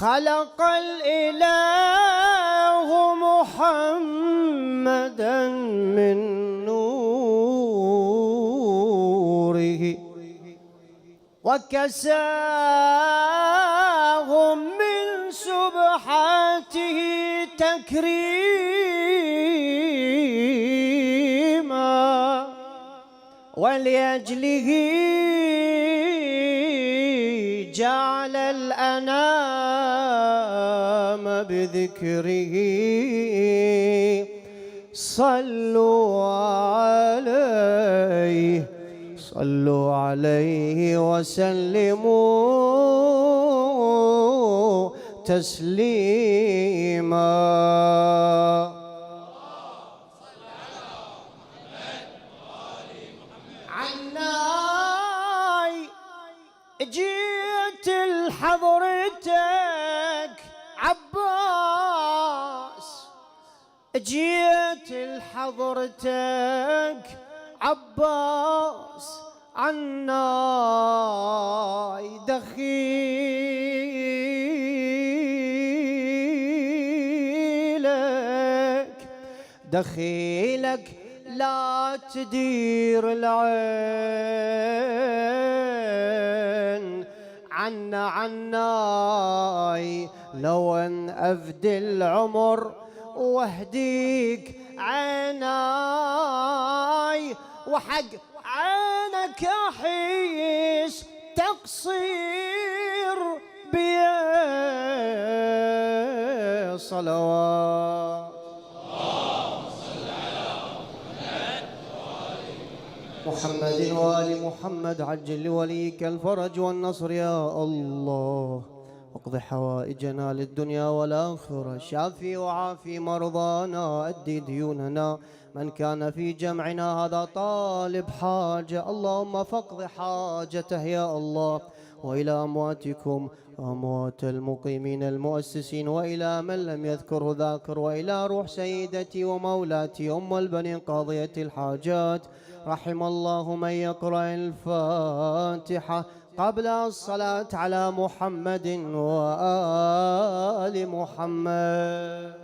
خلق الإله محمدا من نوره وكساهم من سبحاته تكريما ولأجله جعل الأنام بذكره صلوا عليه وسلموا تسليما. عناي جيت لحضرتك عباس، جيت لحضرتك عباس، عناي دخيلك لا تدير العين عناي لو ان افدي العمر واهديك عيناي وحق عينك احيش تقصير بيا صلوات. محمد وآل محمد عجل لوليك الفرج والنصر يا الله، واقض حوائجنا للدنيا والآخرة، شافي وعافي مرضانا، أدي ديوننا، من كان في جمعنا هذا طالب حاجة اللهم فاقض حاجته يا الله، وإلى أمواتكم أموات المقيمين المؤسسين، وإلى من لم يذكره ذاكر، وإلى روح سيدتي ومولاتي أم البنين قاضية الحاجات، رحم الله من يقرأ الفاتحة قبل الصلاة على محمد وآل محمد.